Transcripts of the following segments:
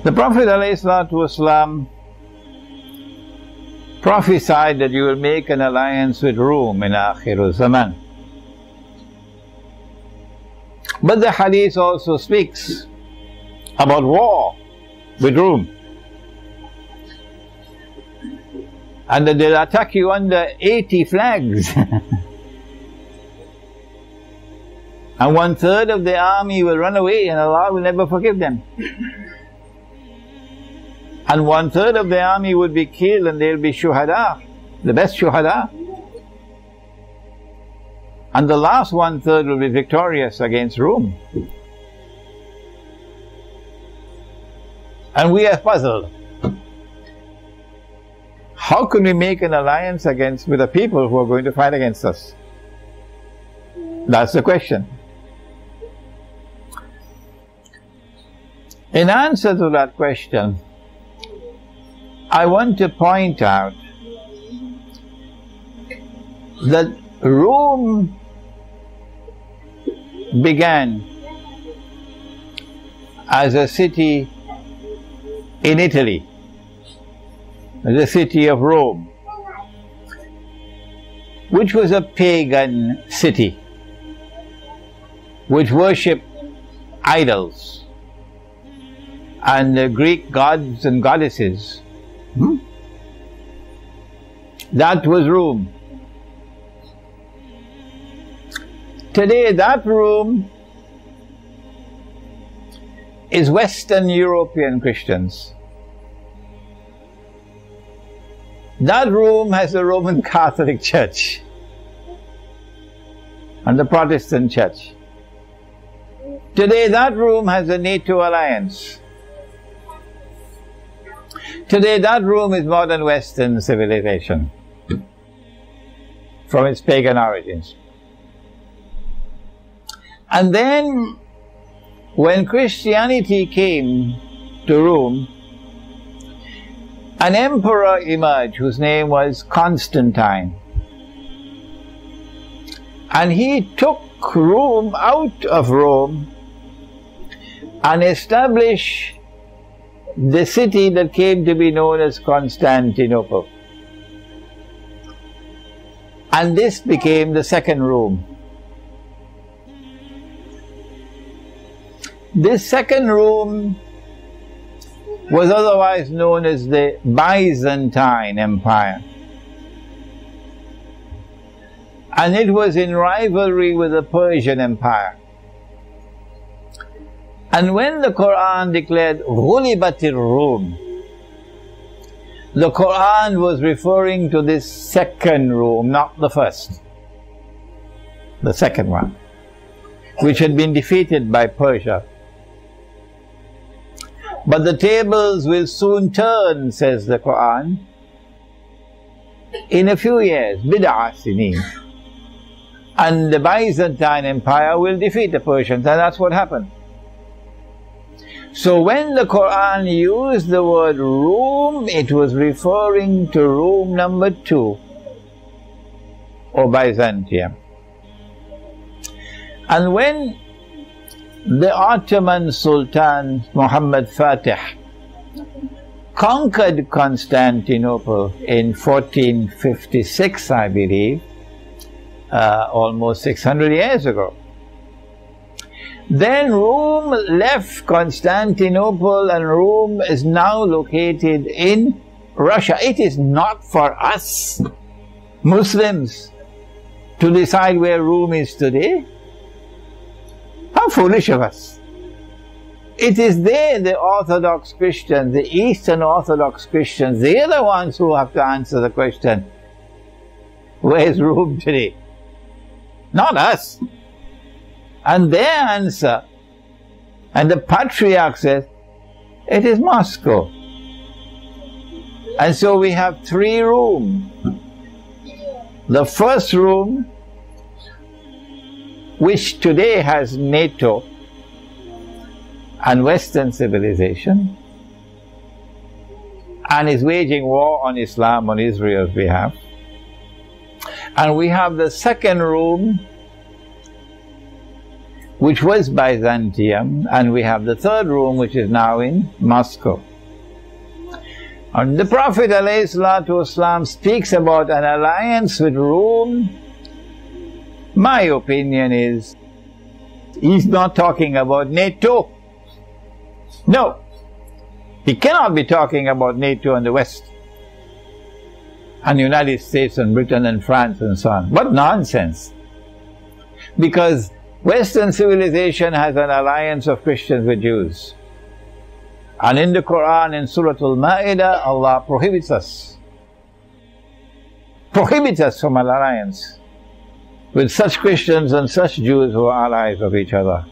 The Prophet ﷺ prophesied that you will make an alliance with Rome in Akhir Zaman. But the hadith also speaks about war with Rome, and that they'll attack you under 80 flags. And 1/3 of the army will run away and Allah will never forgive them. And 1/3 of the army would be killed and they'll be shuhada, the best shuhada. And the last 1/3 will be victorious against Rome. And we are puzzled. How can we make an alliance with the people who are going to fight against us? That's the question. In answer to that question, I want to point out that Rome began as a city in Italy, the city of Rome, which was a pagan city, which worshipped idols and the Greek gods and goddesses. That was Rome. Today that Rome is Western European Christians. That Rome has the Roman Catholic Church and the Protestant Church. Today that Rome has a NATO alliance. Today that Rome is modern Western civilization from its pagan origins. And then when Christianity came to Rome, an emperor emerged whose name was Constantine. And he took Rome out of Rome and established the city that came to be known as Constantinople. And this became the second Rome. This second Rome was otherwise known as the Byzantine Empire. And it was in rivalry with the Persian Empire. And when the Quran declared Ghulibatir Rum, the Quran was referring to this second Rome, not the first. The second one, which had been defeated by Persia. But the tables will soon turn, says the Quran, in a few years, bid'a sinin. And the Byzantine Empire will defeat the Persians, and that's what happened. So when the Quran used the word Rome, it was referring to Rome number 2, or Byzantium. And when the Ottoman Sultan Muhammad Fatih conquered Constantinople in 1456, I believe, almost 600 years ago, then Rome left Constantinople, and Rome is now located in Russia. It is not for us Muslims to decide where Rome is today. How foolish of us. It is they, the Orthodox Christians, the Eastern Orthodox Christians, they are the ones who have to answer the question, where is Rome today? Not us. And their answer, and the Patriarch says, it is Moscow. And so we have 3 rooms. The first room, which today has NATO and Western civilization, and is waging war on Islam on Israel's behalf. And we have the second room, which was Byzantium, and we have the third room, which is now in Moscow. And the Prophet ﷺ speaks about an alliance with Rome. My opinion is, he's not talking about NATO. No, he cannot be talking about NATO and the West, and the United States and Britain and France and so on. What nonsense! Because Western civilization has an alliance of Christians with Jews. And in the Quran, in Surah Al-Ma'idah, Allah prohibits us from an alliance with such Christians and such Jews who are allies of each other.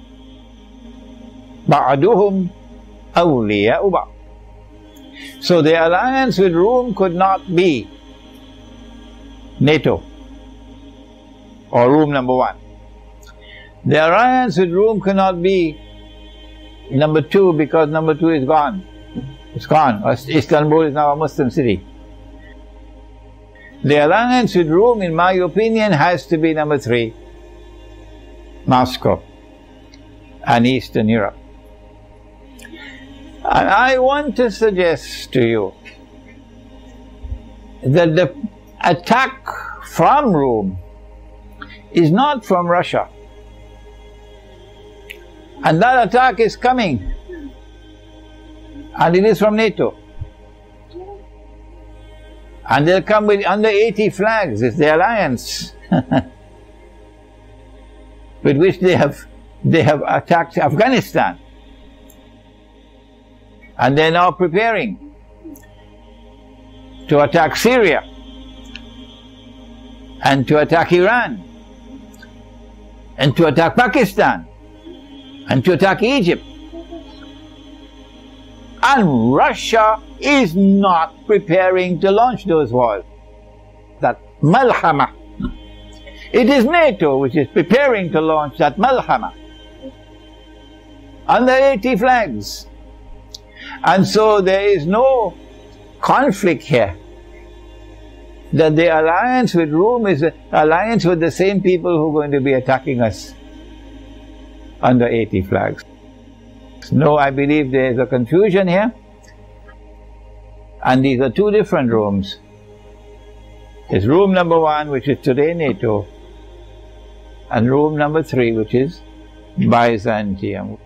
بَعْدُهُمْ أَوْلِيَاءُ بَعْضٍ. So the alliance with Rome could not be NATO or room number one. The alliance with Rome cannot be number two, because number two is gone. It's gone. Istanbul is now a Muslim city. The alliance with Rome, in my opinion, has to be number three, Moscow and Eastern Europe. And I want to suggest to you that the attack from Rome is not from Russia. And that attack is coming, and it is from NATO. And they'll come with under 80 flags. It's the alliance with which they have attacked Afghanistan. And they're now preparing to attack Syria and to attack Iran and to attack Pakistan and to attack Egypt. And Russia is not preparing to launch those wars. That malhama. It is NATO which is preparing to launch that malhama under 80 flags. And so there is no conflict here. That the alliance with Rome is an alliance with the same people who are going to be attacking us under 80 flags. No, I believe there is a confusion here, and these are two different rooms. There's room number one, which is today NATO, and room number three, which is Byzantium.